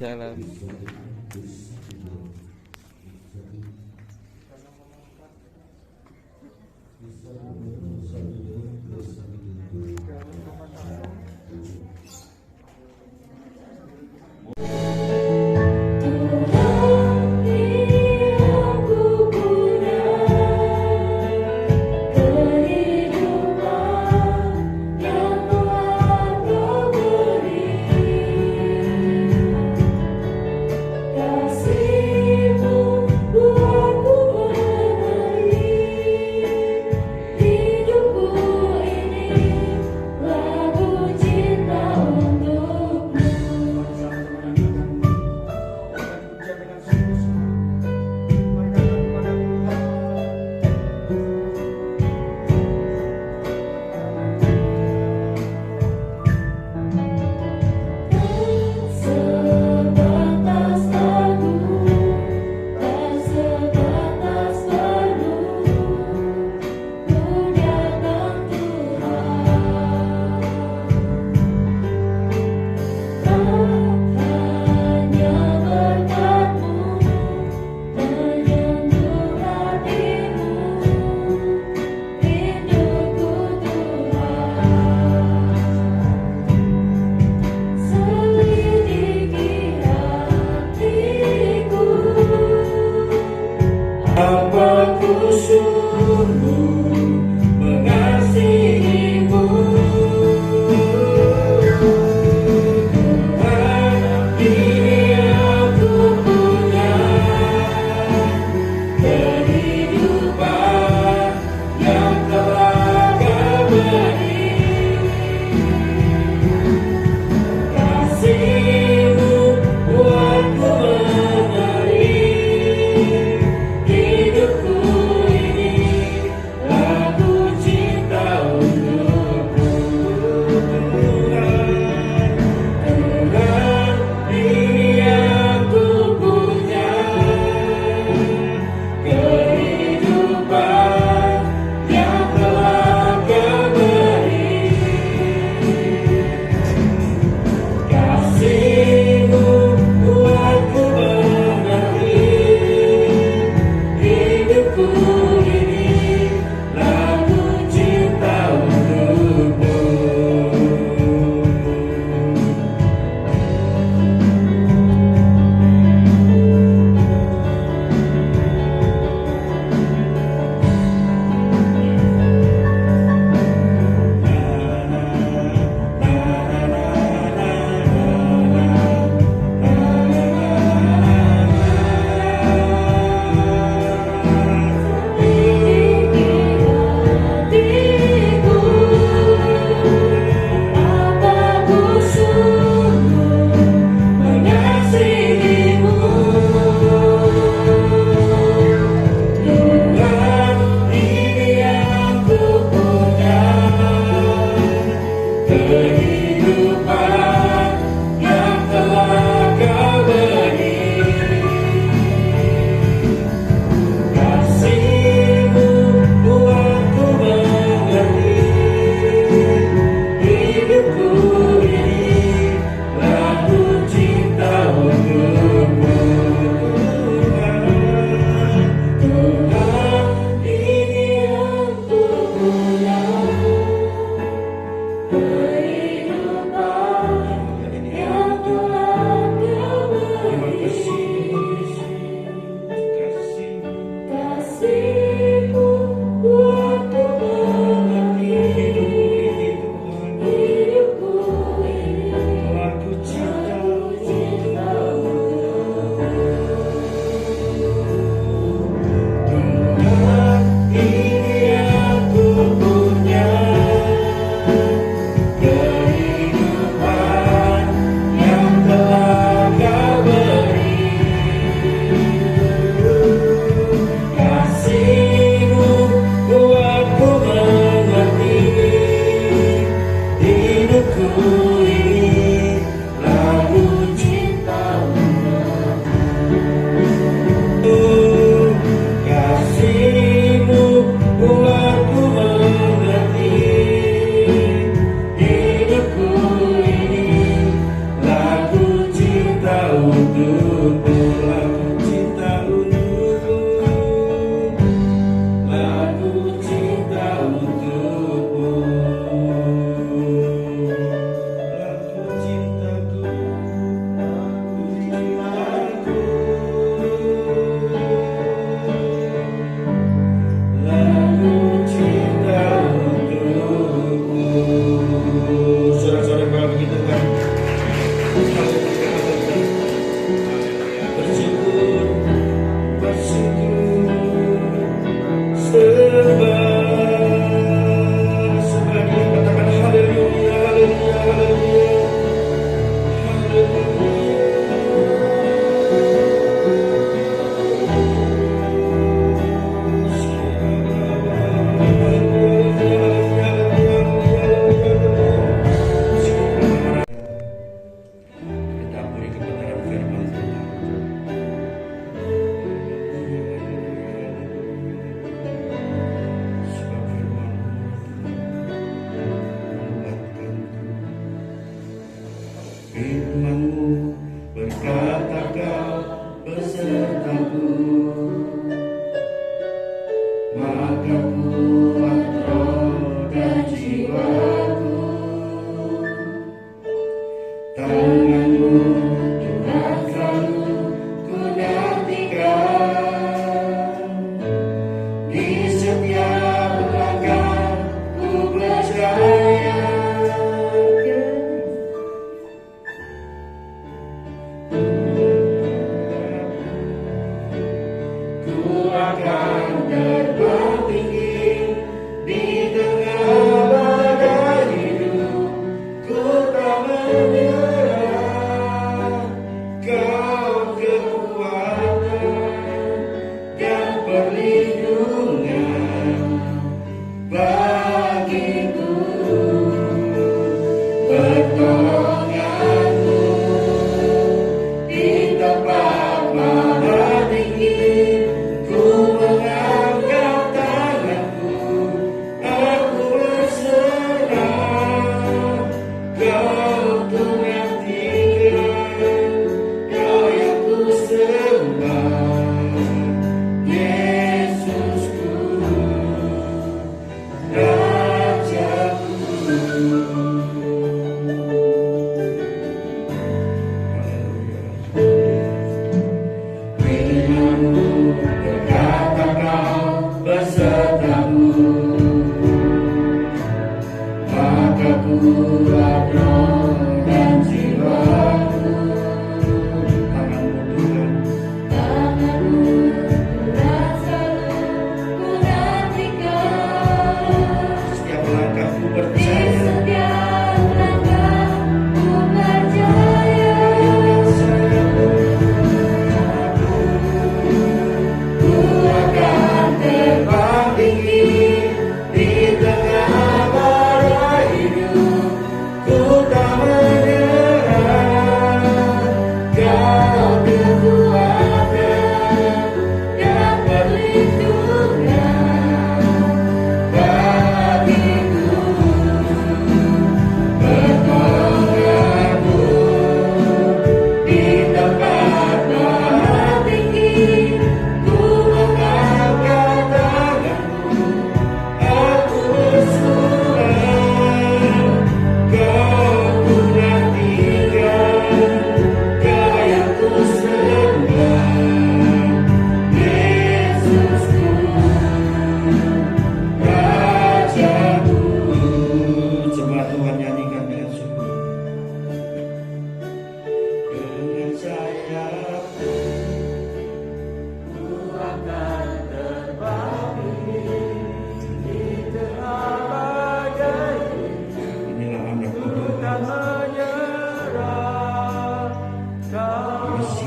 jalan. Kasih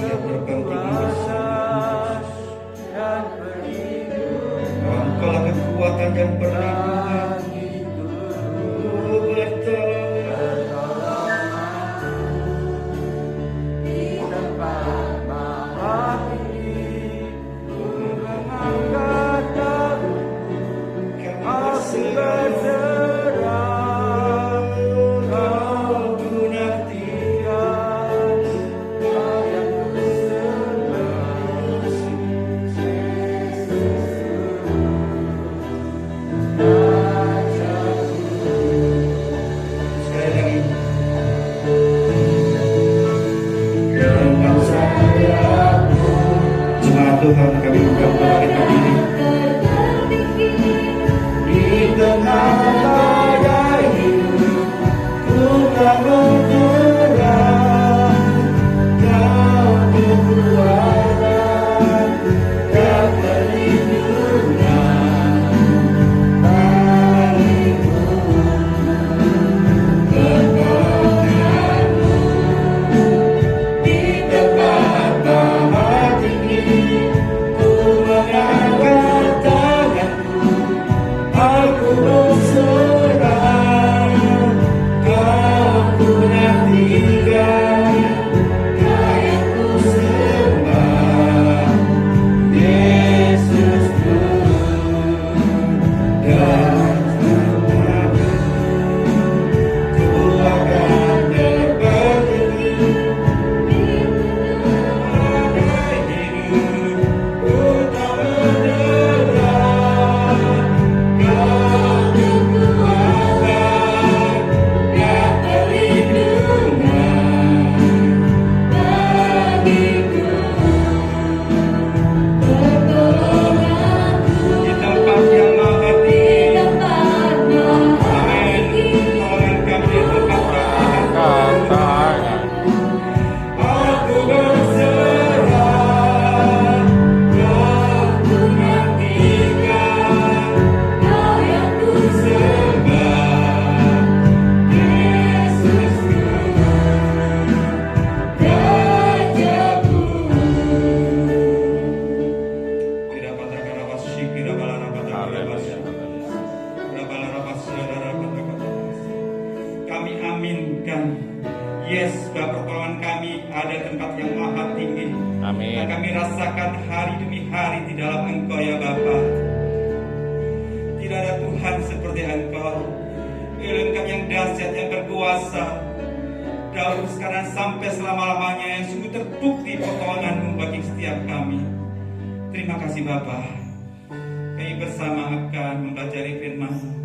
siap terbang tinggi bersama. Engkaulah kekuatan dan perlindungan. Tuhan, kami berdoa kita diri di tengah badai hidup, ku tak bergerak. Kau kekuatan dan perlindungan bagiku, kekuatanmu di tempat bahaya tinggi. Mengangkat tanganku, aku berserah. Kau ku nantikan, yang ku sembah. Yesusku dan Tuhanku, ku akan terbang tinggi di badai hidup. Kami aminkan, yes, bahwa pertolongan kami ada tempat yang maha tinggi. Amin. Dan kami rasakan hari demi hari di dalam Engkau ya Bapa. Tidak ada Tuhan seperti Engkau, Engkau yang dahsyat, yang berkuasa. Dahulu, sekarang, sampai selama-lamanya, yang sungguh terbukti pertolongan-Mu bagi setiap kami. Terima kasih Bapa. Kami bersama akan mempelajari firman-Mu.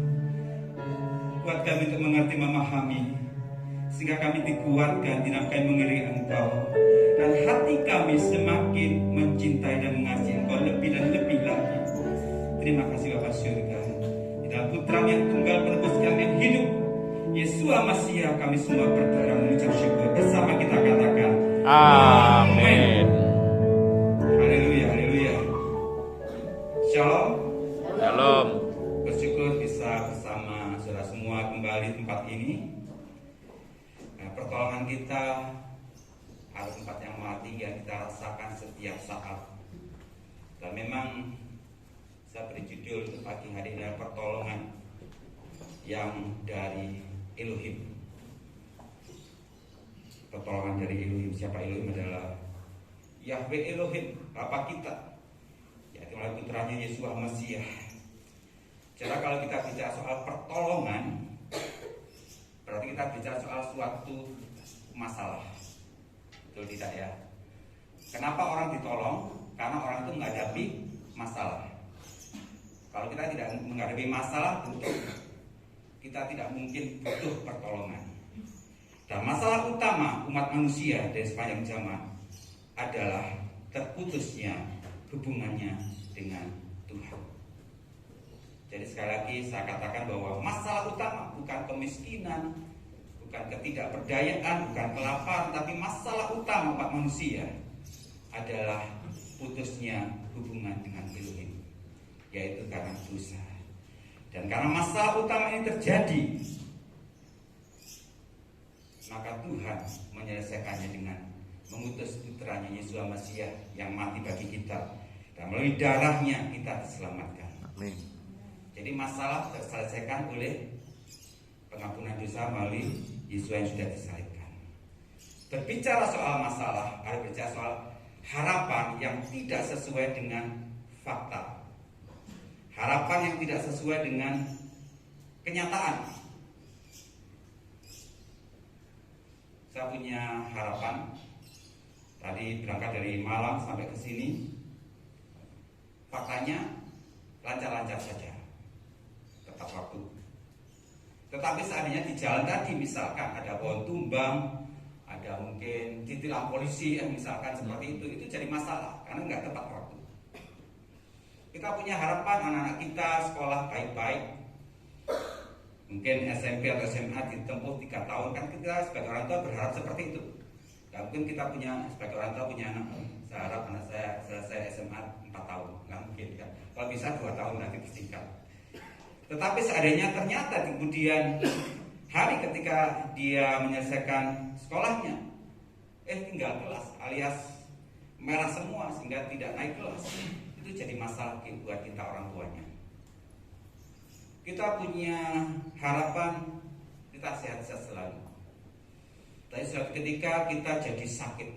Buat kami untuk mengerti, memahami, sehingga kami dikuatkan, tidak kami mengelilingi Engkau, dan hati kami semakin mencintai dan mengasihi Engkau lebih dan lebih lagi. Terima kasih Bapa surga. Di dalam Putra yang tunggal penebus yang hidup, Yesus Masiah, kami semua berdoa mengucap syukur. Bersama kita katakan Amin. Haleluya, haleluya. Shalom. Shalom. Bersyukur bisa bersama saudara semua kembali di tempat ini. Nah, pertolongan kita ada tempat yang maha tinggi yang kita rasakan setiap saat. Dan memang saya beri judul pagi hari ini pertolongan yang dari Elohim. Pertolongan dari Elohim. Siapa Elohim? Adalah Yahweh Elohim, Bapa kita, yaitu melalui putranya Yesus Masiah. Jadi kalau kita bicara soal pertolongan, berarti kita bicara soal suatu masalah. Betul tidak ya? Kenapa orang ditolong? Karena orang itu menghadapi masalah. Kalau kita tidak menghadapi masalah, tentu kita tidak mungkin butuh pertolongan. Dan masalah utama umat manusia dari sepanjang zaman adalah terputusnya hubungannya dengan Tuhan. Jadi sekali lagi saya katakan bahwa masalah utama bukan kemiskinan, bukan ketidakberdayaan, bukan kelaparan, tapi masalah utama umat manusia adalah putusnya hubungan dengan Elohim, yaitu karena dosa. Dan karena masalah utama ini terjadi, maka Tuhan menyelesaikannya dengan mengutus putranya Yesus Yesua Mesias yang mati bagi kita, dan melalui darahnya kita diselamatkan. Amin. Jadi masalah terselesaikan oleh pengampunan dosa melalui Yesus yang sudah disalibkan. Berbicara soal masalah, ada berbicara soal harapan yang tidak sesuai dengan fakta, harapan yang tidak sesuai dengan kenyataan. Saya punya harapan, tadi berangkat dari Malang sampai ke sini, faktanya lancar-lancar saja, tepat waktu. Tetapi seandainya di jalan tadi misalkan ada pohon tumbang, ada mungkin ditilang polisi, misalkan seperti itu jadi masalah karena nggak tepat waktu. Kita punya harapan anak-anak kita sekolah baik-baik, mungkin SMP atau SMA ditempuh 3 tahun, kan kita sebagai orang tua berharap seperti itu. Nggak mungkin kita punya sebagai orang tua punya anak, saya harap anak saya selesai SMA 4 tahun, nggak mungkin ya. Kalau bisa 2 tahun nanti disingkat. Tetapi seandainya ternyata di kemudian hari ketika dia menyelesaikan sekolahnya, tinggal kelas alias merah semua sehingga tidak naik kelas, itu jadi masalah buat kita orang tuanya. Kita punya harapan kita sehat-sehat selalu. Tapi suatu ketika kita jadi sakit,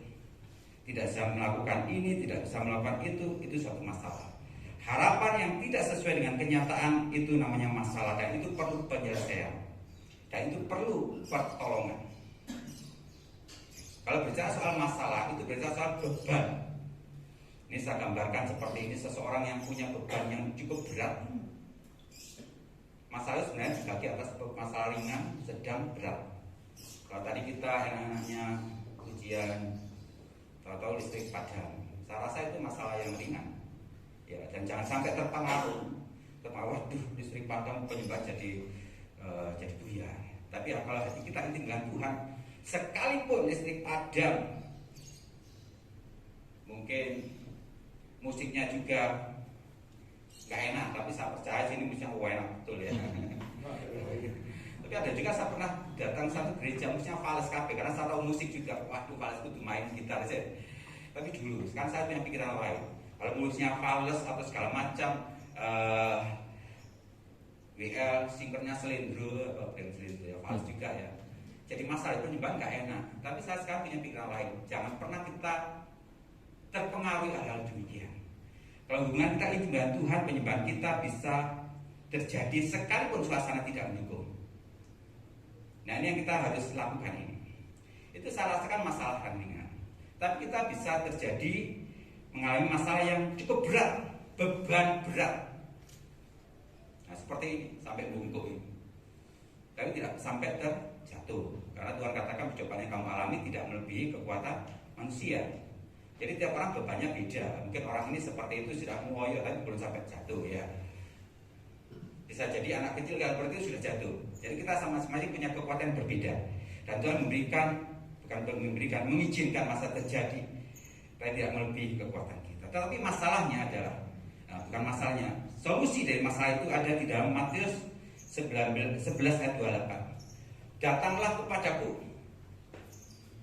tidak bisa melakukan ini, tidak bisa melakukan itu suatu masalah. Harapan yang tidak sesuai dengan kenyataan itu namanya masalah, dan itu perlu penyelesaian, dan itu perlu pertolongan. Kalau bicara soal masalah, itu bicara soal beban. Ini saya gambarkan seperti ini, seseorang yang punya beban yang cukup berat. Masalah sebenarnya dibagi atas masalah ringan, sedang, berat. Kalau tadi kita enak-enaknya ujian, tahu-tahu listrik padam, saya rasa itu masalah yang ringan. Ya, dan jangan sampai terpengaruh, waduh listrik padam penyebab jadi buyar. Tapi ya, kalau hati kita inti dengan Tuhan, sekalipun listrik padam, mungkin musiknya juga nggak enak, tapi saya percaya sini musiknya enak betul ya. Tapi ada juga saya pernah datang satu gereja musiknya fales kabeh, karena saya tahu musik juga, waduh fales itu main gitar aja. Tapi dulu, sekarang saya punya pikiran lain. Kalau musiknya fales atau segala macam, WL, sinkronnya selindro, brand selindro ya, fals juga ya. Jadi masalah itu penyembahan nggak enak. Tapi saya sekarang punya pikiran lain. Jangan pernah kita terpengaruhi hal-hal demikian. Kalau hubungan kita ini dengan Tuhan, penyembahan kita bisa terjadi sekalipun suasana tidak mendukung. Nah, ini yang kita harus lakukan ini. Itu saya rasakan masalah ringan. Tapi kita bisa terjadi mengalami masalah yang cukup berat, beban berat. Nah, seperti ini, sampai bungkuk ini. Tapi tidak sampai terjatuh, karena Tuhan katakan percobaan yang kamu alami tidak melebihi kekuatan manusia. Jadi tiap orang bebannya beda. Mungkin orang ini seperti itu sudah ngoyo tapi belum sampai jatuh ya. Bisa jadi anak kecil kalau seperti itu sudah jatuh. Jadi kita sama-sama punya kekuatan yang berbeda. Dan Tuhan mengizinkan masa terjadi, tapi tidak melebihi kekuatan kita. Tetapi masalahnya adalah, bukan masalahnya, solusi dari masalah itu ada di dalam Matius 11 ayat 28. Datanglah kepadaku,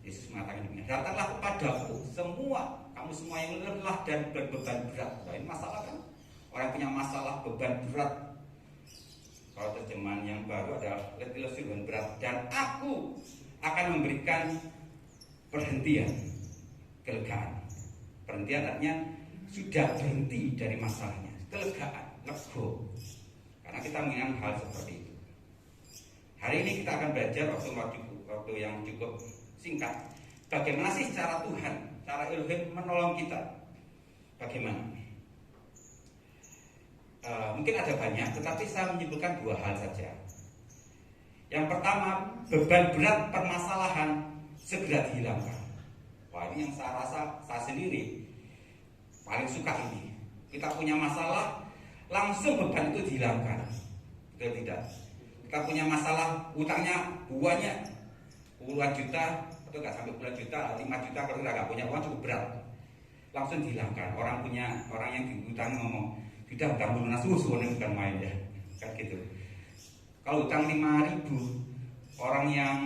Yesus mengatakan demikian. Datanglah kepadaku kamu semua yang lelah dan berbeban berat. Nah, ini masalah kan? Orang punya masalah beban berat. Kalau terjemahan yang baru adalah beban berat, dan aku akan memberikan perhentian, kelegaan. Perhentian artinya sudah berhenti dari masalahnya, kelegaan, lego. Karena kita mengingat hal seperti itu. Hari ini kita akan belajar waktu yang cukup singkat. Bagaimana sih cara Tuhan, cara Elohim menolong kita? Bagaimana? Mungkin ada banyak, tetapi saya menyebutkan 2 hal saja. Yang pertama, beban berat permasalahan segera dihilangkan. Wah, ini yang saya rasa saya sendiri paling suka ini. Kita punya masalah, langsung beban itu dihilangkan. Betul tidak? Kita punya masalah, utangnya banyak, puluhan juta, atau nggak sampai puluhan juta, 5 juta, kalau kita nggak punya uang cukup berat, langsung dihilangkan. Orang yang dihutang ngomong, sudah hutang lunas, susuannya bukan main ya, kan gitu. Kalau hutang 5.000, orang yang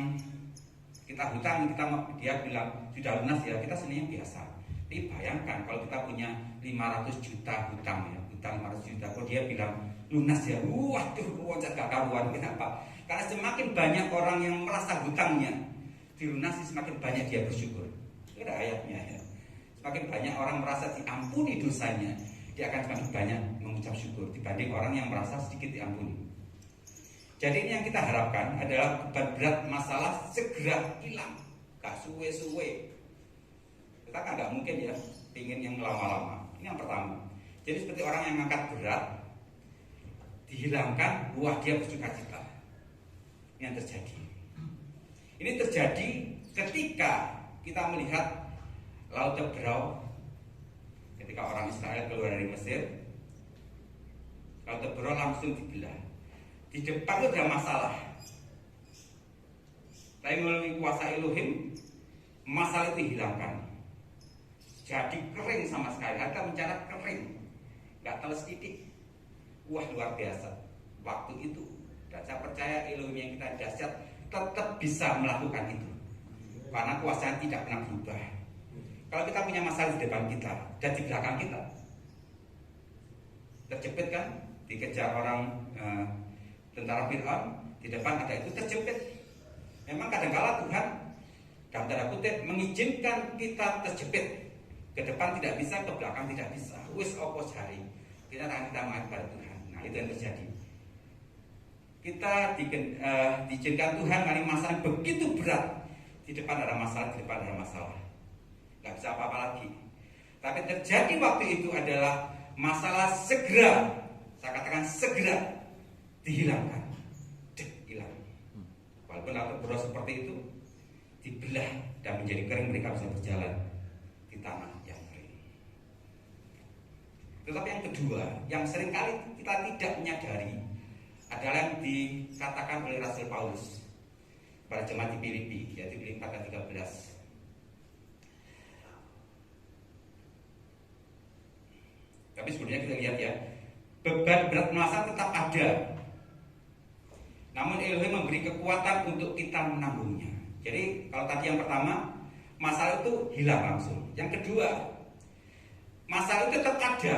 kita hutang, dia bilang sudah lunas ya, kita sebenarnya biasa. Tapi bayangkan kalau kita punya 500 juta hutang ya, hutang 500 juta, kalau dia bilang lunas ya, waduh, loncat gak karuan. Kenapa? Karena semakin banyak orang yang merasa hutangnya dilunasi, semakin banyak dia bersyukur. Itu ada ayatnya ya. Semakin banyak orang merasa diampuni dosanya, dia akan semakin banyak mengucap syukur dibanding orang yang merasa sedikit diampuni. Jadi ini yang kita harapkan adalah beban berat masalah segera hilang, gak suwe-suwe. Kita kan nggak mungkin ya ingin yang lama-lama. Ini yang pertama. Jadi seperti orang yang ngangkat berat dihilangkan, wah dia bersuka cita. Ini yang terjadi. Ini terjadi ketika kita melihat Laut Teberau, ketika orang Israel keluar dari Mesir, Laut Teberau langsung dibelah. Di depan itu ada masalah, tapi melalui kuasa Elohim masalah itu dihilangkan. Jadi kering sama sekali, harta bencana kering, nggak teles titik. Wah luar biasa waktu itu. Dan saya percaya Elohim yang kita dahsyat tetap bisa melakukan itu, karena kuasanya tidak pernah berubah. Kalau kita punya masalah di depan kita dan di belakang kita, terjepit kan, dikejar orang tentara Fir'aun, di depan ada itu terjepit. Memang kadang-kala Tuhan dalam tanda kutip mengizinkan kita terjepit. Ke depan tidak bisa, ke belakang tidak bisa. Wis opo jari. Kita menghadap pada Tuhan. Nah, itu yang terjadi. Kita diizinkan Tuhan dari masalah yang begitu berat. Di depan ada masalah, di depan ada masalah. Gak bisa apa-apa lagi. Tapi terjadi waktu itu adalah masalah segera. Saya katakan segera dihilangkan. Hilang. Walaupun Laut Teberau seperti itu dibelah dan menjadi kering, mereka bisa berjalan di tanah yang kering. Tetapi yang kedua, yang seringkali kita tidak menyadari adalah yang dikatakan oleh Rasul Paulus pada jemaat di Filipi, yaitu Filipi 4 ayat 13. Tapi sebelumnya kita lihat ya, beban berat masa tetap ada, namun Elohim memberi kekuatan untuk kita menanggungnya. Jadi kalau tadi yang pertama, masalah itu hilang langsung. Yang kedua, masalah itu tetap ada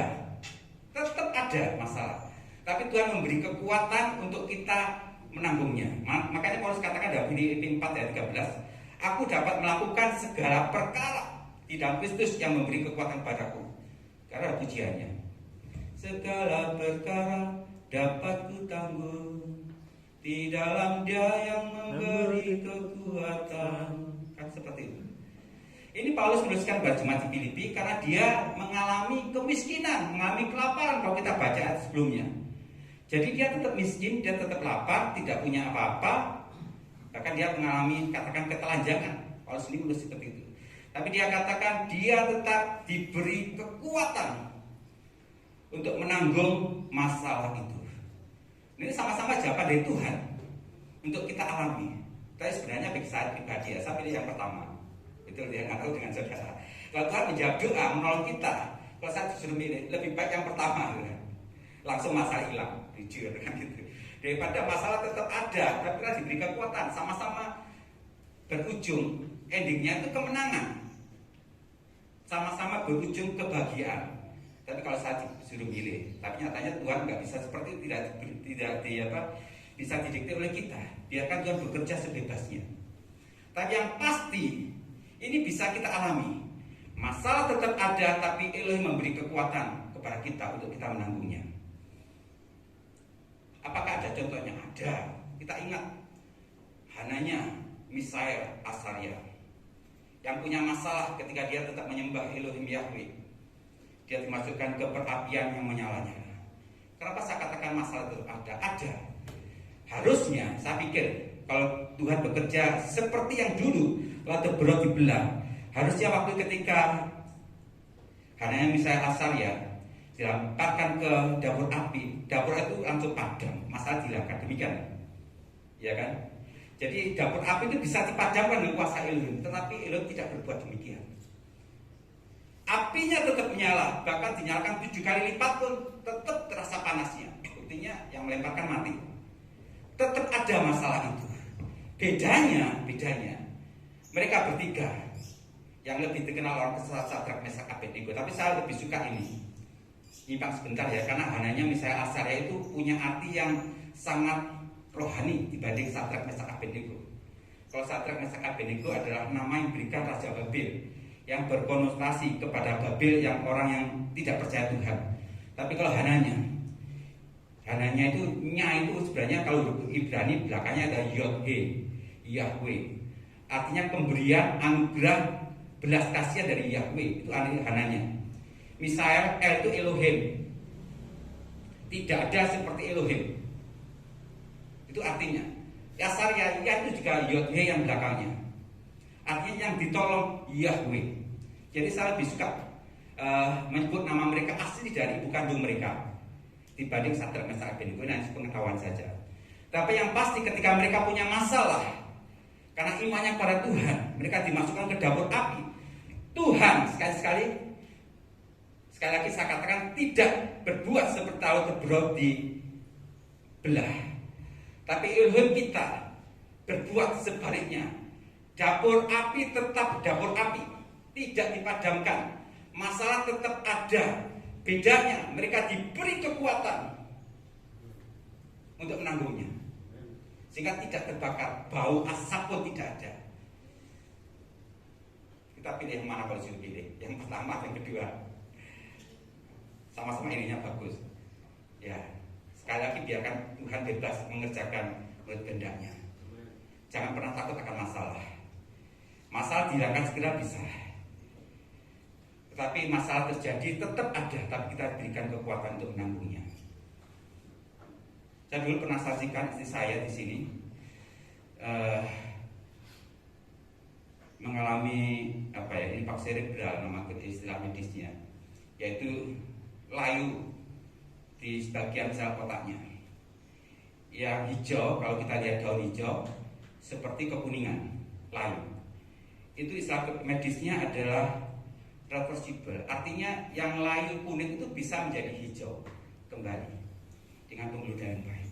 masalah. Tapi Tuhan memberi kekuatan untuk kita menanggungnya. Makanya Paulus katakan dalam Filipi 4 ayat 13, aku dapat melakukan segala perkara di dalam Kristus yang memberi kekuatan padaku. Karena ada pujiannya. Segala perkara dapat kutanggung di dalam Dia yang memberi kekuatan. Kan seperti itu. Ini Paulus menuliskan buat jemaat di Filipi karena dia mengalami kemiskinan, mengalami kelaparan kalau kita baca ayat sebelumnya. Jadi dia tetap miskin, dia tetap lapar, tidak punya apa-apa. Bahkan dia mengalami katakan ketelanjangan. Paulus ini menulis seperti itu. Tapi dia katakan dia tetap diberi kekuatan untuk menanggung masalah itu. Ini sama-sama jawaban dari Tuhan untuk kita alami. Tapi sebenarnya bagi saya pribadi ya, saya pilih yang pertama. Itu yang tahu dengan saudara. Kalau Tuhan menjawab doa menolong kita, kalau saya disuruh milih, lebih baik yang pertama, kan? Langsung masalah hilang, jujur kan gitu. Daripada masalah tetap ada, tapi kita diberi kekuatan, sama-sama berujung, endingnya itu kemenangan, sama-sama berujung kebahagiaan. Tapi kalau saya disuruh milih, tapi nyatanya Tuhan nggak bisa seperti itu, tidak bisa didikte oleh kita. Biarkan Tuhan bekerja sebebasnya. Tapi yang pasti ini bisa kita alami. Masalah tetap ada, tapi Elohim memberi kekuatan kepada kita untuk kita menanggungnya. Apakah ada contohnya? Ada. Kita ingat Hananya, Misael, Asaria, yang punya masalah ketika dia tetap menyembah Elohim Yahweh. Dia dimasukkan ke perapian yang menyala-nyala. Kenapa saya katakan masalah itu ada? Ada. Harusnya saya pikir kalau Tuhan bekerja seperti yang dulu Laut Teberau dibelah, harusnya waktu ketika Hananya, Misael, Asaria dilemparkan ke dapur api, dapur itu langsung padam, masalah dihilangkan. Demikian, ya kan? Jadi dapur api itu bisa dipadamkan dengan kuasa Elohim, tetapi Elohim tidak berbuat demikian. Apinya tetap menyala, bahkan dinyalakan 7 kali lipat pun tetap terasa panasnya. Buktinya yang melemparkan mati. Tetap ada masalah itu. Bedanya mereka bertiga yang lebih dikenal orang Sadrak Mesak Abednego. Tapi saya lebih suka ini. Nyimpang sebentar ya, karena Hananya misalnya Azaria itu punya arti yang sangat rohani dibanding Sadrak Mesak Abednego. Kalau Sadrak Mesak Abednego adalah nama yang diberikan Raja Babel yang berkonotasi kepada Babel yang orang yang tidak percaya Tuhan. Tapi kalau Hananya itu nya itu sebenarnya kalau Ibrani belakangnya ada Yod-He, Yahweh. Artinya pemberian anugerah belas kasihan dari Yahweh, itu Hananya. Misael El itu Elohim. Tidak ada seperti Elohim. Itu artinya. Azaria itu juga Yod-He yang belakangnya. Artinya yang ditolong Yahweh. Jadi saya lebih suka menyebut nama mereka asli dari ibu kandung mereka dibanding Sadrak Mesak Abednego. Nah, itu pengetahuan saja. Tapi yang pasti ketika mereka punya masalah karena imannya pada Tuhan, mereka dimasukkan ke dapur api. Tuhan sekali lagi saya katakan tidak berbuat seperti tahu keberot dibelah. Tapi Elohim kita berbuat sebaliknya. Dapur api tetap dapur api, tidak dipadamkan. Masalah tetap ada. Bedanya mereka diberi kekuatan untuk menanggungnya, sehingga tidak terbakar, bau asap pun tidak ada. Kita pilih yang mana kalau disuruh pilih? Yang pertama, yang kedua. Sama-sama ininya bagus. Ya, sekali lagi biarkan Tuhan bebas mengerjakan menurut kehendaknya. Jangan pernah takut akan masalah. Masalah dihilangkan segera bisa. Tetapi masalah terjadi tetap ada, tapi kita berikan kekuatan untuk menanggungnya. Saya dulu pernah saksikan istri saya di sini mengalami impak cerebral, nama istilah medisnya, yaitu layu di sebagian sel otaknya. Yang hijau, kalau kita lihat daun hijau seperti kekuningan, layu. Itu istilah medisnya adalah reversible, artinya yang layu kuning itu bisa menjadi hijau kembali dengan pembeludahan yang baik.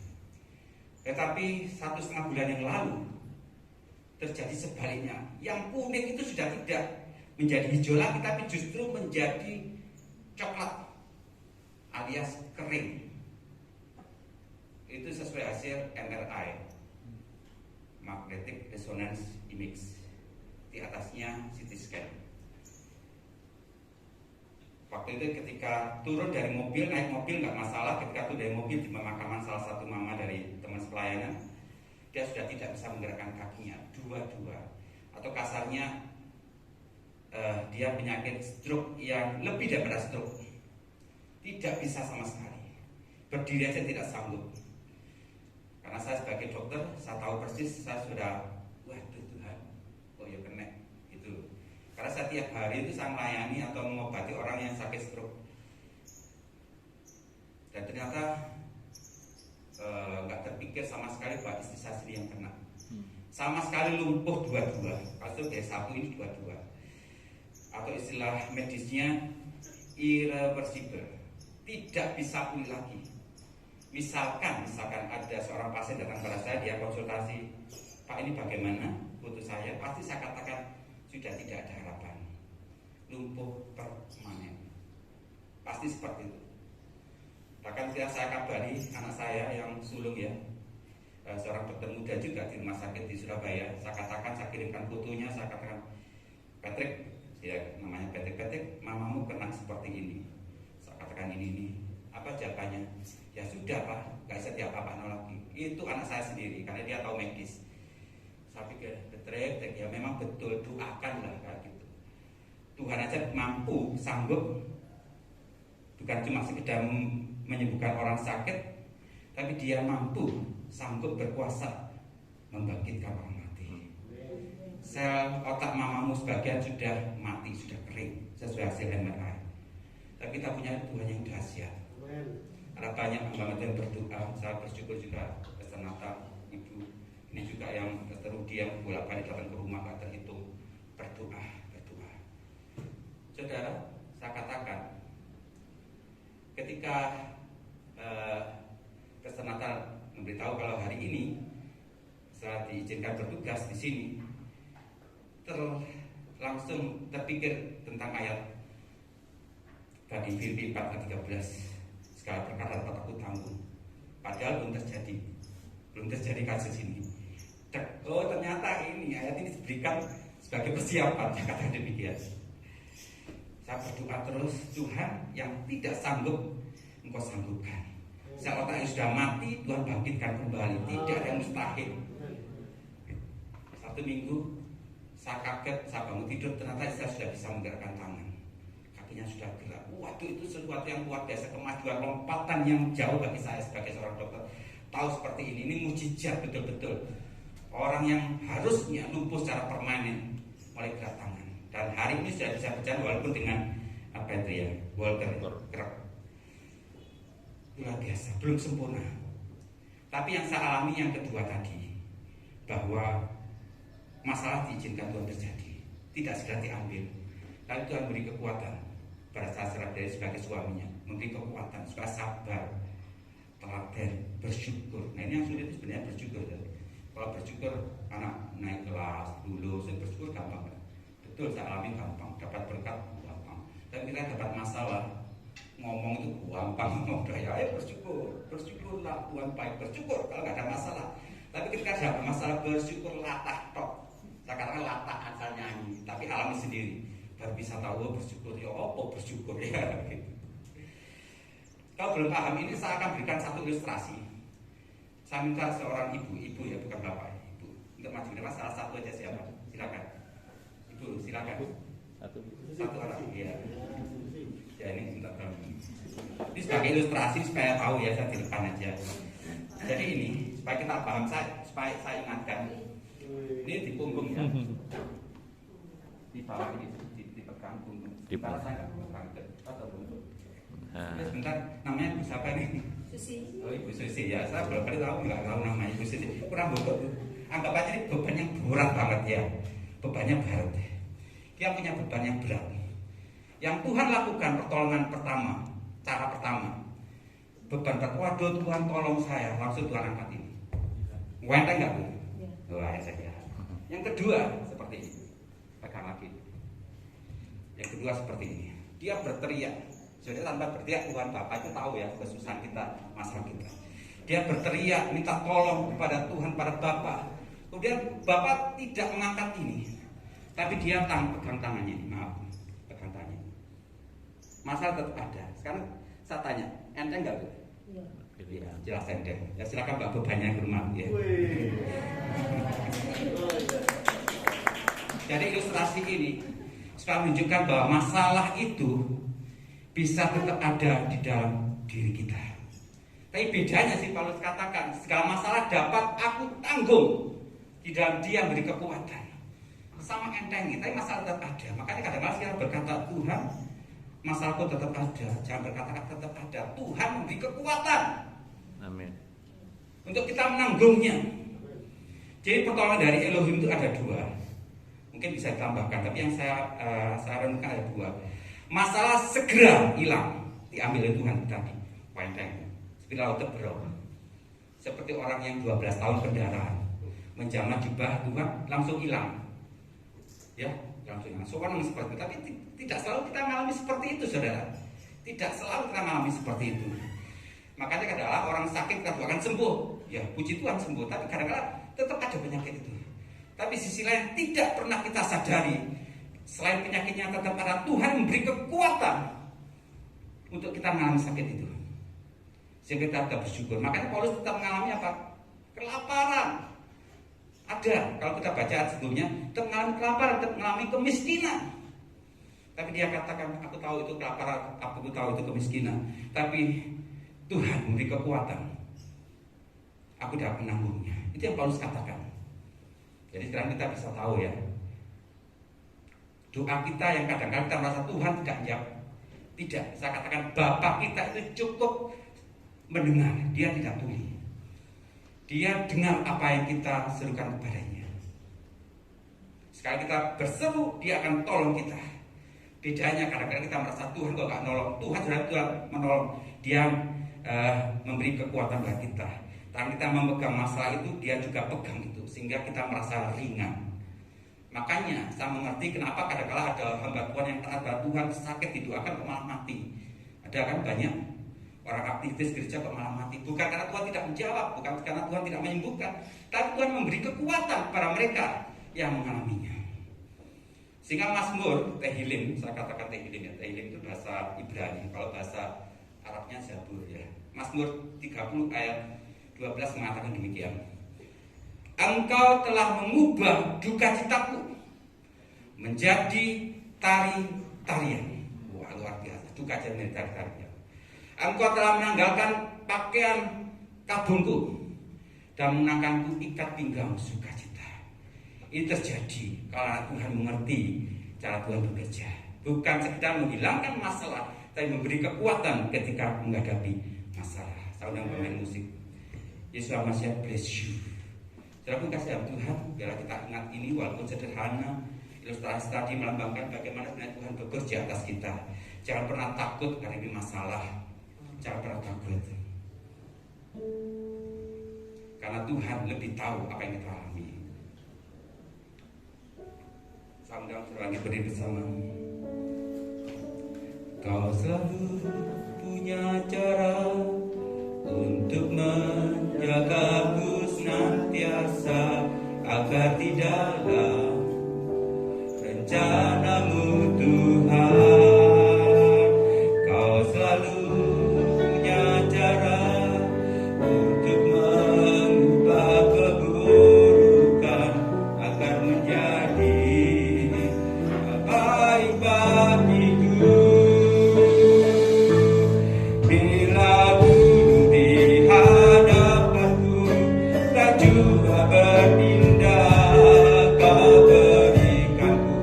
Tetapi 1,5 bulan yang lalu terjadi sebaliknya. Yang kuning itu sudah tidak menjadi hijau lagi, tapi justru menjadi coklat alias kering. Itu sesuai hasil MRI, Magnetic Resonance Image. Di atasnya CT scan. Waktu itu ketika turun dari mobil, naik mobil nggak masalah. Ketika turun dari mobil di pemakaman salah satu mama dari teman sepelayanan, dia sudah tidak bisa menggerakkan kakinya, dua-dua. Atau kasarnya dia penyakit stroke yang lebih daripada stroke. Tidak bisa sama sekali. Berdiri aja tidak sanggup. Karena saya sebagai dokter, saya tahu persis, saya sudah, waduh Tuhan, oh ya kena. Karena saya tiap hari itu saya melayani atau mengobati orang yang sakit stroke. Dan ternyata nggak terpikir sama sekali bahwa istri saya sendiri yang kena. Sama sekali lumpuh dua-dua. Kasus D1 ini dua-dua. Atau istilah medisnya irreversible. Tidak bisa pulih lagi. Misalkan ada seorang pasien datang kepada saya, dia konsultasi, Pak ini bagaimana putus saya? Pasti saya katakan sudah tidak ada harapan, lumpuh permanen, pasti seperti itu. Bahkan saya kabari anak saya yang sulung ya, seorang dokter muda juga di rumah sakit di Surabaya. Saya katakan, saya kirimkan fotonya, saya katakan, Patrick, ya namanya Patrick, mamamu kena seperti ini. Saya katakan ini, apa jawabannya? Ya sudah Pak, nggak bisa diapa-apakan lagi. Itu anak saya sendiri, karena dia tahu medis. Saya pikir Patrick, ya memang betul, doakanlah kayak gitu. Tuhan aja mampu, sanggup, bukan cuma sekedar menyembuhkan orang sakit, tapi dia mampu, sanggup, berkuasa membangkitkan orang mati. Sel otak mamamu sebagian sudah mati, sudah kering, sesuai hasil MRI. Tapi kita punya Tuhan yang dahsyat. Ada banyak banget yang berdoa. Saya bersyukur juga pesan Natal Ibu ini juga yang Rudi yang bolak-balik datang ke rumah gak terhitung berdoa. Saudara, saya katakan ketika pesan Natal memberitahu kalau hari ini saya diizinkan bertugas di sini, langsung terpikir tentang ayat tadi Filipi 4:13. Segala perkara dapat aku tanggung. Padahal belum terjadi kasus ini. Oh ternyata ini ayat ini diberikan sebagai persiapan, kata demikian. Saya berdoa terus, Tuhan yang tidak sanggup Engkau sanggupkan. Saya otak yang sudah mati, Tuhan bangkitkan kembali. Tidak ada yang mustahil. Satu minggu saya kaget, saya bangun tidur, ternyata saya sudah bisa menggerakkan tangan. Kakinya sudah gerak. Waduh, itu sesuatu yang luar biasa, kemajuan, lompatan yang jauh bagi saya sebagai seorang dokter. Tahu seperti ini mujizat betul-betul. Orang yang harusnya lumpuh secara permanen mulai gerak tangan. Dan hari ini sudah bisa berjalan walaupun dengan apa itu ya, walker, gerak. Luar biasa, belum sempurna. Tapi yang saya alami yang kedua tadi, bahwa masalah diizinkan Tuhan terjadi, tidak segera diambil. Lalu Tuhan beri kekuatan pada saya sebagai suaminya, memberi kekuatan supaya sabar, telaten, bersyukur. Nah ini yang sulit itu sebenarnya bersyukur. Kalau bersyukur anak naik kelas dulu, saya bersyukur gampang kan? Betul, saya alami gampang, dapat berkat gampang. Tapi kita dapat masalah, ngomong itu gampang, udah ya ayo bersyukurlah Tuhan baik, bersyukur kalau nggak ada masalah. Tapi ketika ada masalah bersyukur latah tok, saya katakan latah asal nyanyi, tapi alami sendiri, baru bisa tahu bersyukur ya apa bersyukur ya. Gitu. Kalau belum paham ini saya akan berikan satu ilustrasi. Saya minta seorang ibu ya bukan bapak, ibu untuk maju ke depan, salah satu aja siapa? Silakan, ibu silakan. Satu orang, ya. Ya ini minta tolong. Ini sebagai ilustrasi supaya tahu ya, saya di depan aja. Jadi ini supaya kita paham, supaya saya ingatkan. Ini di punggung ya. Di bawah ini dipegang punggung. Kalau saya nggak pegang atau punggung. Ya, sebentar, namanya Ibu siapa nih? Susi. Oh Ibu Susi ya, saya belum kali tahu, nggak tahu namanya Ibu Susi. Kurang bodoh. Anggap aja ini beban yang berat banget ya. Bebannya berat. Dia punya beban yang berat. Yang Tuhan lakukan pertolongan pertama, cara pertama, beban berat. Waduh Tuhan tolong saya, langsung Tuhan angkat ini. Wenteng nggak Bu? Wah ya saya. Yang kedua seperti ini, pegang lagi. Yang kedua seperti ini, dia berteriak. Jadi tanpa berteriak Tuhan Bapak itu tahu ya kesusahan kita, masalah kita. Dia berteriak minta tolong kepada Tuhan, pada Bapak. Kemudian Bapak tidak mengangkat ini, tapi dia pegang tangannya ini, maaf, pegang tangannya. Masalah tetap ada. Sekarang saya tanya, enteng nggak Bu? Iya, jelas enteng. Ya silakan Mbak bebannya ke rumah ya. Jadi ilustrasi ini supaya menunjukkan bahwa masalah itu bisa tetap ada di dalam diri kita. Tapi bedanya sih Paulus katakan, segala masalah dapat aku tanggung di dalam Dia beri kekuatan. Sama enteng, tapi masalah tetap ada. Makanya kadang-kadang kita berkata, Tuhan, masalahku tetap ada. Jangan berkata tetap ada. Tuhan memberi kekuatan. Amin. Untuk kita menanggungnya. Jadi pertolongan dari Elohim itu ada dua. Mungkin bisa ditambahkan, tapi yang saya renungkan ada dua. Masalah segera hilang, diambil oleh Tuhan tadi. Wenteng, seperti laut terberau. Seperti orang yang 12 tahun kendaraan, menjamah jubah Tuhan langsung hilang. Ya, langsung hilang. Seorang seperti itu, tapi tidak selalu kita mengalami seperti itu, saudara. Tidak selalu kita mengalami seperti itu. Makanya kadang-kadang orang sakit kita doakan sembuh. Ya, puji Tuhan sembuh, tapi kadang-kadang tetap ada penyakit itu. Tapi sisi lain tidak pernah kita sadari. Selain penyakitnya tetap ada, Tuhan memberi kekuatan untuk kita mengalami sakit itu. Sehingga kita tetap bersyukur. Makanya Paulus tetap mengalami apa? Kelaparan. Ada, kalau kita baca sebelumnya, tetap mengalami kelaparan, tetap mengalami kemiskinan. Tapi dia katakan, aku tahu itu kelaparan, aku tahu itu kemiskinan. Tapi Tuhan memberi kekuatan. Aku dapat menanggungnya. Itu yang Paulus katakan. Jadi sekarang kita bisa tahu ya, doa kita yang kadang-kadang kita merasa Tuhan tidak jawab. Tidak, saya katakan Bapa kita itu cukup mendengar. Dia tidak tuli. Dia dengar apa yang kita serukan kepadanya. Sekali kita berseru, dia akan tolong kita. Bedanya kadang-kadang kita merasa Tuhan kok gak nolong. Tuhan sudah menolong. Dia memberi kekuatan bagi kita. Tangan kita memegang masalah itu, dia juga pegang itu. Sehingga kita merasa ringan. Makanya saya mengerti kenapa kadang-kala ada hamba Tuhan yang taat pada Tuhan sakit didoakan kok malah mati. Ada kan banyak orang aktivis gereja kok malah mati. Bukan karena Tuhan tidak menjawab, bukan karena Tuhan tidak menyembuhkan, tapi Tuhan memberi kekuatan kepada mereka yang mengalaminya. Sehingga Mazmur, Tehillim, saya katakan Tehillim ya, Tehillim itu bahasa Ibrani, kalau bahasa Arabnya Zabur ya. Mazmur 30 ayat 12 mengatakan demikian. Engkau telah mengubah duka citaku menjadi tari-tarian. Wah, luar biasa, duka cita menjadi tari-tarian. Engkau telah menanggalkan pakaian kabungku dan mengenakanku ikat pinggang sukacita. Ini terjadi kalau Tuhan mengerti cara Tuhan bekerja. Bukan sekedar menghilangkan masalah, tapi memberi kekuatan ketika menghadapi masalah. Saya undang pemain musik. Yesus Masih bless you. Saudaraku kasih Tuhan, biarlah kita ingat ini walaupun sederhana. Ilustrasi tadi melambangkan bagaimana sebenarnya Tuhan bekerja atas kita. Jangan pernah takut menghadapi masalah. Jangan pernah takut. Karena Tuhan lebih tahu apa yang kita alami. Saya undang lagi berdiri bersama. Kau selalu punya cara untuk menjagaku senantiasa agar di dalam rencanamu Tuhan. Kau selalu punya cara untuk mengubah keburukan agar menjadi baik bagiku. Bila gunung di hadapanku tak juga berpindah, kau berikanku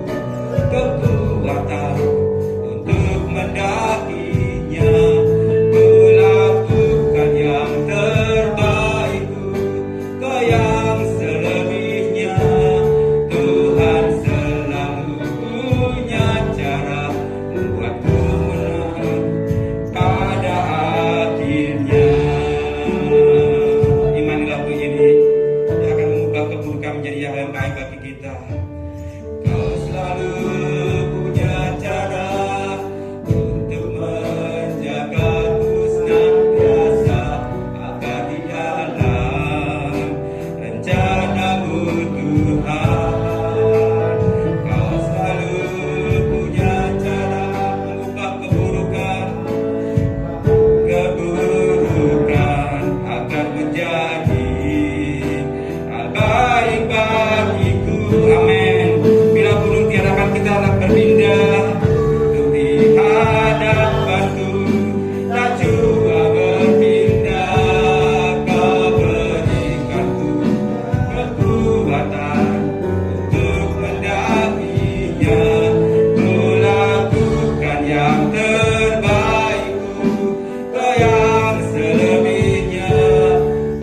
kekuatan untuk mendakinya, melakukan yang terbaikku, kau yang selebihnya. Tuhan selalu punya cara membuatku menang pada akhirnya. Imanilah begini, dia akan mengubah keburukan menjadi yang baik bagi kita. Kau selalu punya cara untuk menjagaku senantiasa agar di dalam rencanamu Tuhan. Kau selalu punya cara mengubah keburukan agar menjadi hal baik bagiku. Amin. Bila gunung tiadakan kita akan berpindah untuk di hadapanku, tak juga berpindah. Kau berikanku kekuatan untuk mendakinya, melakukan yang terbaikku, kau yang selebihnya.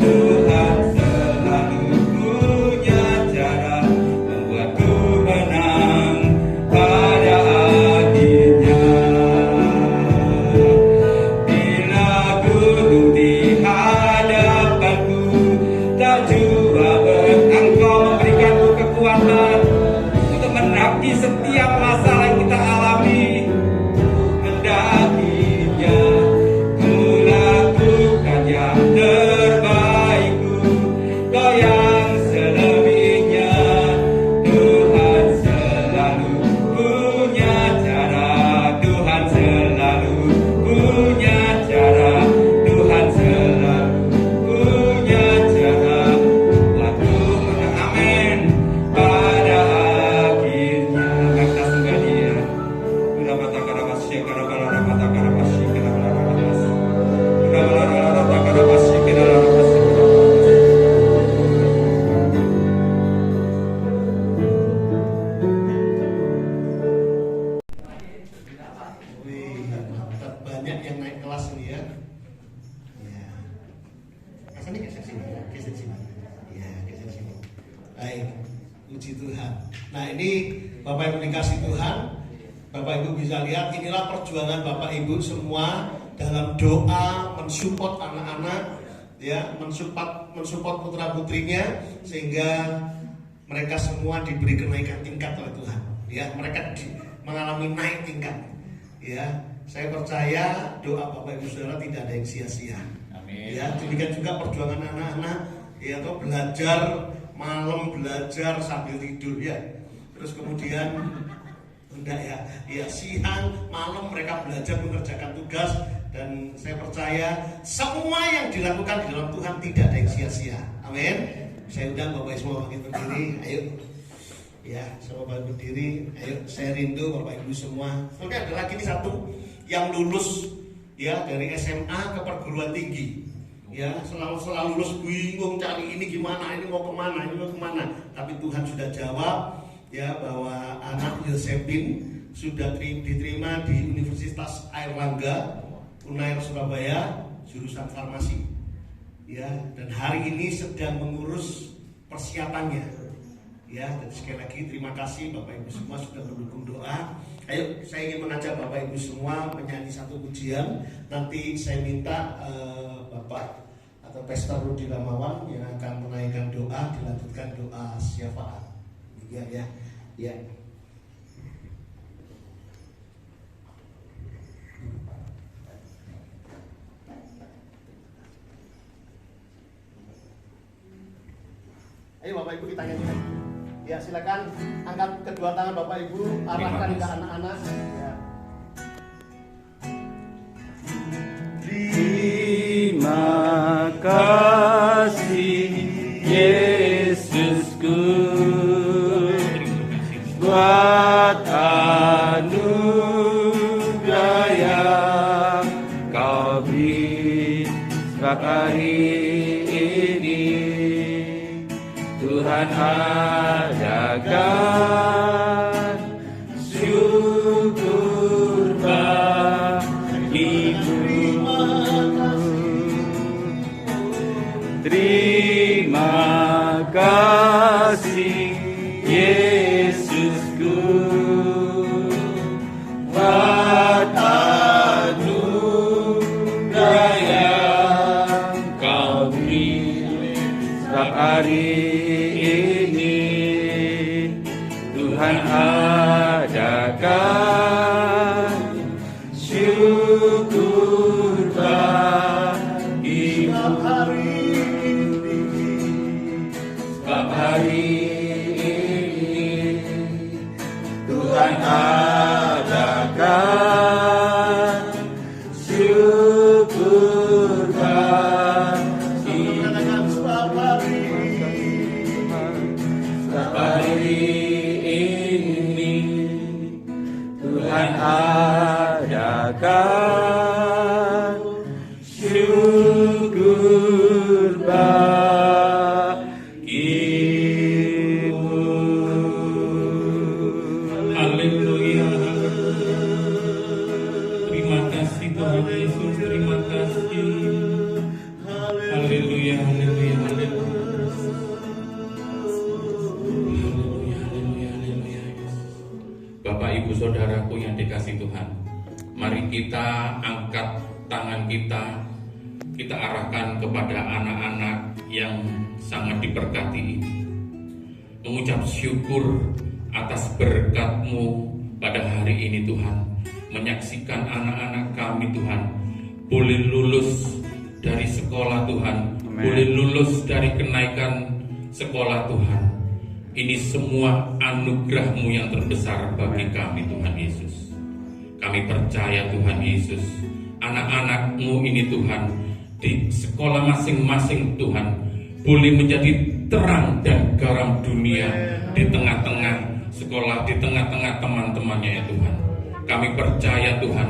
Tuhan selalu punya cara membuatku menang pada akhirnya. Bila gunung di hadapanku tak jua Engkau memberikanku kekuatan untuk menghadapi setiap masalah yang kita alami. Mendakinya, melakukan yang terbaikku, kau yang selebihnya. Tuhan selalu punya cara, Tuhan selalu punya cara, Tuhan selalu punya cara waktu menang. Amin. Pada akhirnya kita sembah Dia. Wih, mantap. Banyak yang naik kelas ini ya. Ya. Asal geser sini, geser sini. Ya, geser sini. Baik, puji Tuhan. Nah, ini Bapak Ibu dikasih Tuhan. Bapak Ibu bisa lihat inilah perjuangan Bapak Ibu semua dalam doa mensupport anak-anak, ya, mensupport putra putrinya sehingga mereka semua diberi kenaikan tingkat oleh Tuhan. Ya, mereka mengalami naik tingkat. Ya, saya percaya doa Bapak Ibu Saudara tidak ada yang sia-sia. Amin. Ya, demikian juga perjuangan anak-anak, ya, atau belajar malam, belajar sambil tidur, ya. Terus kemudian enggak ya siang malam mereka belajar mengerjakan tugas, dan saya percaya semua yang dilakukan di dalam Tuhan tidak ada yang sia-sia. Amin. Saya undang Bapak Ibu semua bangkit berdiri, ayo. Ya, semua bangkit berdiri, ayo. Saya rindu Bapak Ibu semua. Oke, ada lagi nih satu yang lulus ya dari SMA ke perguruan tinggi. Ya, selalu lulus bingung cari ini gimana, ini mau kemana, ini mau kemana. Tapi Tuhan sudah jawab ya bahwa anak Yosepin sudah diterima di Universitas Airlangga, Unair Surabaya, jurusan farmasi. Ya, dan hari ini sedang mengurus persiapannya. Ya, dan sekali lagi terima kasih Bapak Ibu semua sudah mendukung doa. Ayo, saya ingin mengajak Bapak Ibu semua menyanyi satu pujian. Nanti saya minta Bapak atau Pastor Rudi Ramawan yang akan menaikkan doa, dilanjutkan doa syafaat. Ya. Ayo Bapak Ibu kita nyanyikan. Ya, silakan angkat kedua tangan Bapak Ibu, arahkan ke anak-anak. Ya. Terima kasih Yesusku buat anugerah yang Kau beri hari ini. Tuhan adakan syukur bagimu. Terima kasih Yesusku buat anugerah yang Kau beri setiap hari ini. Tuhan adakan syukur bagimu. Sebab hari ini Tuhan adakan syukur bagimu. Sebab hari ini Tuhan adakan syukur bagimu. Haleluya. Terima kasih Tuhan Yesus, terima kasih. Haleluya, haleluya, haleluya. Bapak Ibu Saudaraku yang dikasih Tuhan, mari kita angkat tangan kita arahkan kepada anak-anak yang sangat diberkati ini, mengucap syukur atas berkat-Mu pada hari ini Tuhan. Menyaksikan anak-anak kami Tuhan boleh lulus dari sekolah Tuhan, boleh lulus dari kenaikan sekolah Tuhan. Ini semua anugerah-Mu yang terbesar bagi kami Tuhan Yesus. Kami percaya Tuhan Yesus, anak-anak-Mu ini Tuhan di sekolah masing-masing Tuhan boleh menjadi terang dan garam dunia di tengah-tengah sekolah, di tengah-tengah teman-temannya ya Tuhan. Kami percaya Tuhan,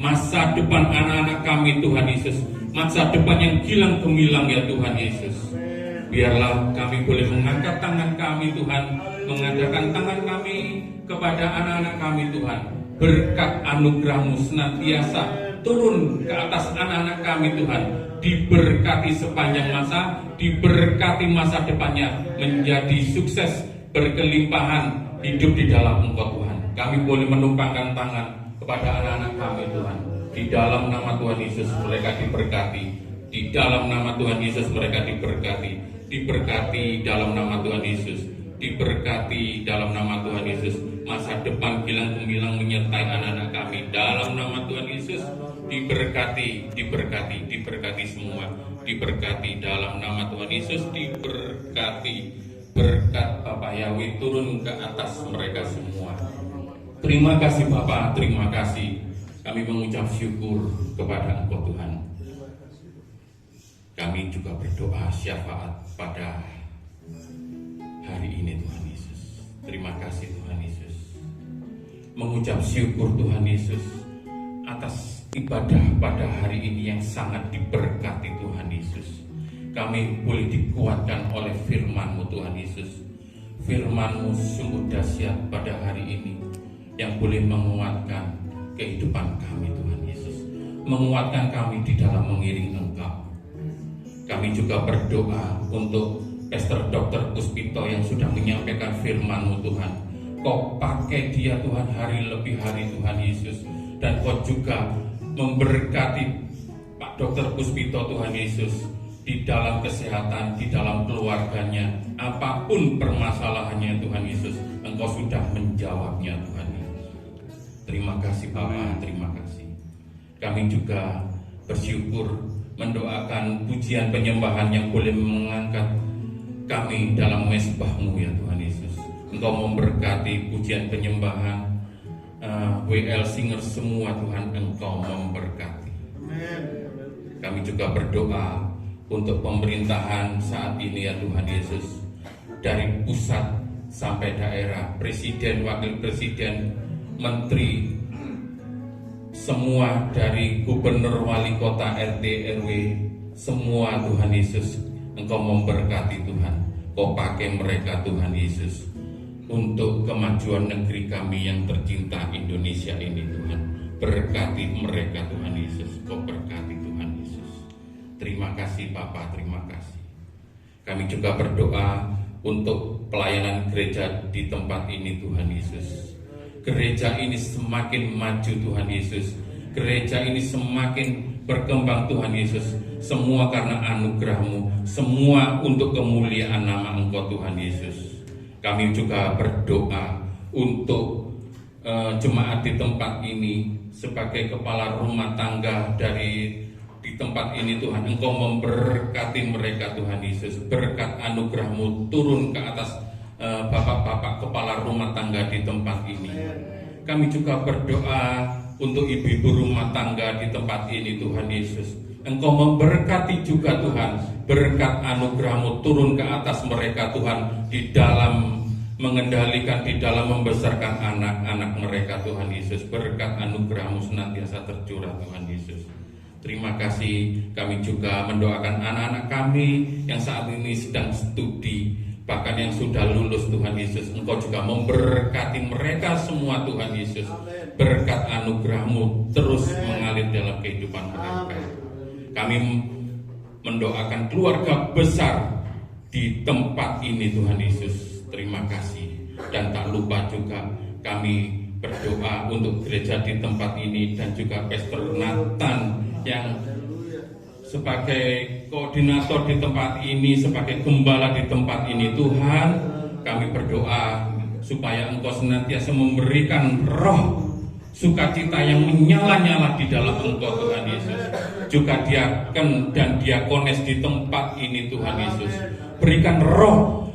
masa depan anak-anak kami Tuhan Yesus, masa depan yang gilang gemilang ya Tuhan Yesus. Biarlah kami boleh mengangkat tangan kami Tuhan, mengadakan tangan kami kepada anak-anak kami Tuhan. Berkat anugerah-Mu senantiasa turun ke atas anak-anak kami Tuhan. Diberkati sepanjang masa, diberkati masa depannya, menjadi sukses, berkelimpahan hidup di dalam Engkau Tuhan. Kami boleh menumpangkan tangan kepada anak-anak kami Tuhan. Di dalam nama Tuhan Yesus mereka diberkati. Di dalam nama Tuhan Yesus mereka diberkati. Diberkati dalam nama Tuhan Yesus. diberkati dalam nama Tuhan Yesus. Masa depan gilang gemilang menyertai anak-anak kami dalam nama Tuhan Yesus. Diberkati semua, diberkati dalam nama Tuhan Yesus, diberkati, berkat Bapak Yahweh turun ke atas mereka semua. Terima kasih Bapak, terima kasih. Kami mengucap syukur kepada Engkau Tuhan. Kami juga berdoa syafaat pada hari ini Tuhan Yesus. Terima kasih Tuhan Yesus. Mengucap syukur Tuhan Yesus atas ibadah pada hari ini yang sangat diberkati Tuhan Yesus. Kami boleh dikuatkan oleh firman-Mu Tuhan Yesus. Firman-Mu sungguh dahsyat pada hari ini yang boleh menguatkan kehidupan kami Tuhan Yesus. Menguatkan kami di dalam mengiring Engkau. Kami juga berdoa untuk Pastor Dr. Puspito yang sudah menyampaikan firman-Mu Tuhan. Kau pakai dia Tuhan hari lebih hari Tuhan Yesus. Dan Kau juga memberkati Pak Dr. Puspito Tuhan Yesus di dalam kesehatan, di dalam keluarganya, apapun permasalahannya Tuhan Yesus, Engkau sudah menjawabnya Tuhan Yesus. Terima kasih Bapak, terima kasih. Kami juga bersyukur mendoakan pujian penyembahan yang boleh mengangkat kami dalam mezbah-Mu ya Tuhan Yesus. Engkau memberkati pujian penyembahan WL Singer semua Tuhan, Engkau memberkati. Kami juga berdoa untuk pemerintahan saat ini ya Tuhan Yesus, dari pusat sampai daerah, presiden, wakil presiden, menteri, semua dari gubernur, wali kota, RT, RW, semua Tuhan Yesus, Engkau memberkati Tuhan. Kau pakai mereka Tuhan Yesus untuk kemajuan negeri kami yang tercinta Indonesia ini Tuhan. Berkati mereka Tuhan Yesus. Kau berkati Tuhan Yesus. Terima kasih Bapa, terima kasih. Kami juga berdoa untuk pelayanan gereja di tempat ini Tuhan Yesus. Gereja ini semakin maju Tuhan Yesus. Gereja ini semakin berkembang Tuhan Yesus. Semua karena anugerah-Mu, semua untuk kemuliaan nama Engkau Tuhan Yesus. Kami juga berdoa untuk jemaat di tempat ini sebagai kepala rumah tangga di tempat ini Tuhan. Engkau memberkati mereka Tuhan Yesus. Berkat anugerah-Mu turun ke atas bapak-bapak kepala rumah tangga di tempat ini. Kami juga berdoa untuk ibu-ibu rumah tangga di tempat ini Tuhan Yesus. Engkau memberkati juga Tuhan. Berkat anugerah-Mu turun ke atas mereka Tuhan, di dalam mengendalikan, di dalam membesarkan anak-anak mereka Tuhan Yesus. Berkat anugerah-Mu senantiasa tercurah Tuhan Yesus. Terima kasih. Kami juga mendoakan anak-anak kami yang saat ini sedang studi, bahkan yang sudah lulus Tuhan Yesus. Engkau juga memberkati mereka semua Tuhan Yesus. Berkat anugerah-Mu terus mengalir dalam kehidupan mereka. Kami mendoakan keluarga besar di tempat ini Tuhan Yesus. Terima kasih. Dan tak lupa juga kami berdoa untuk gereja di tempat ini dan juga Pastor Nathan yang sebagai koordinator di tempat ini, sebagai gembala di tempat ini Tuhan. Kami berdoa supaya Engkau senantiasa memberikan roh sukacita yang menyala-nyala di dalam Engkau Tuhan Yesus. Juga diaken dan diakones di tempat ini Tuhan Yesus. Berikan roh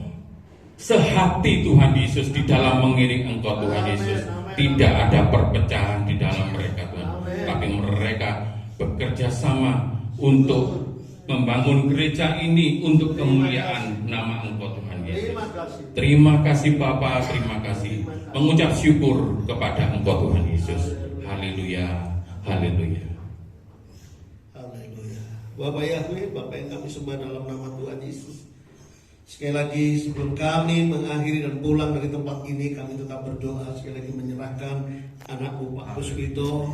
sehati Tuhan Yesus di dalam mengiring Engkau Tuhan Yesus. Tidak ada perpecahan di dalam mereka Tuhan, tapi mereka bekerja sama untuk membangun gereja ini untuk kemuliaan nama Engkau Tuhan Yesus. Terima kasih Bapa, terima kasih. Mengucap syukur kepada Engkau Tuhan Yesus. Haleluya, haleluya. Haleluya. Bapak Yahweh, Bapak yang kami sembah dalam nama Tuhan Yesus. Sekali lagi sebelum kami mengakhiri dan pulang dari tempat ini, kami tetap berdoa sekali lagi menyerahkan anakku Pak Puspito.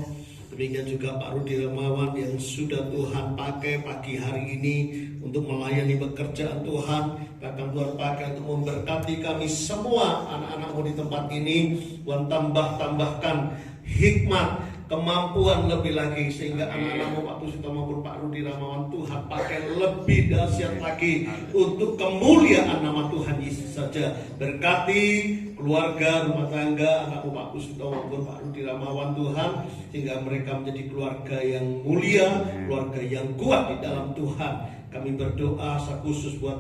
Demikian juga Pak Rudi Ramawan yang sudah Tuhan pakai pagi hari ini untuk melayani pekerjaan Tuhan. Bahkan Tuhan pakai untuk memberkati kami semua anak-anakmu di tempat ini. Tuhan tambahkan hikmat, kemampuan lebih lagi, sehingga anak-anakmu Pak Pusito maupun Pak Rudi Ramawan Tuhan pakai lebih dahsyat lagi untuk kemuliaan nama Tuhan Yesus saja. Berkati keluarga, rumah tangga anakmu Pak Pusito maupun Pak Rudi Ramawan Tuhan, sehingga mereka menjadi keluarga yang mulia, keluarga yang kuat di dalam Tuhan. Kami berdoa khusus buat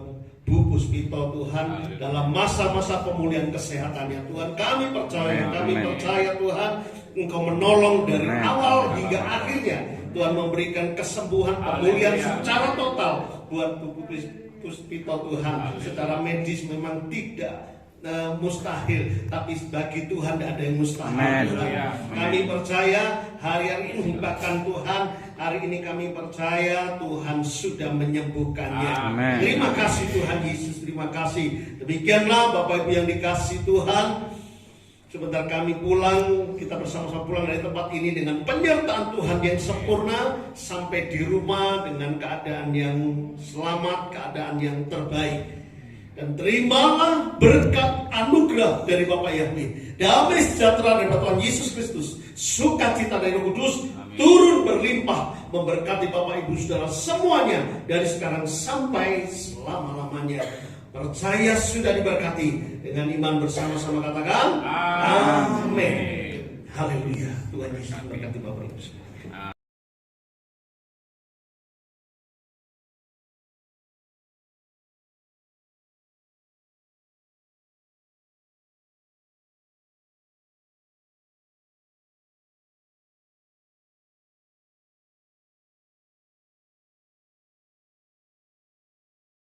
Bu Puspito Tuhan dalam masa-masa pemulihan kesehatannya Tuhan. Kami percaya Tuhan Engkau menolong dari awal hingga akhirnya. Tuhan memberikan kesembuhan, pemulihan secara total buat Bu Puspito Tuhan. Secara medis memang tidak mustahil, tapi bagi Tuhan tidak ada yang mustahil. Kami percaya hari ini, bahkan Tuhan hari ini kami percaya Tuhan sudah menyembuhkannya. Amen. Terima kasih Tuhan Yesus, terima kasih. Demikianlah Bapak Ibu yang dikasih Tuhan, sebentar kami pulang, kita bersama-sama pulang dari tempat ini dengan penyertaan Tuhan yang sempurna, sampai di rumah dengan keadaan yang selamat, keadaan yang terbaik. Dan terimalah berkat anugerah dari Bapa Yahweh, damai sejahtera dari Tuhan Yesus Kristus, sukacita dari Roh Kudus turun berlimpah memberkati Bapak Ibu Saudara semuanya dari sekarang sampai selama-lamanya. Percaya sudah diberkati. Dengan iman bersama-sama katakan amin. Haleluya. Tuhan Yesus memberkati Bapak Ibu semua.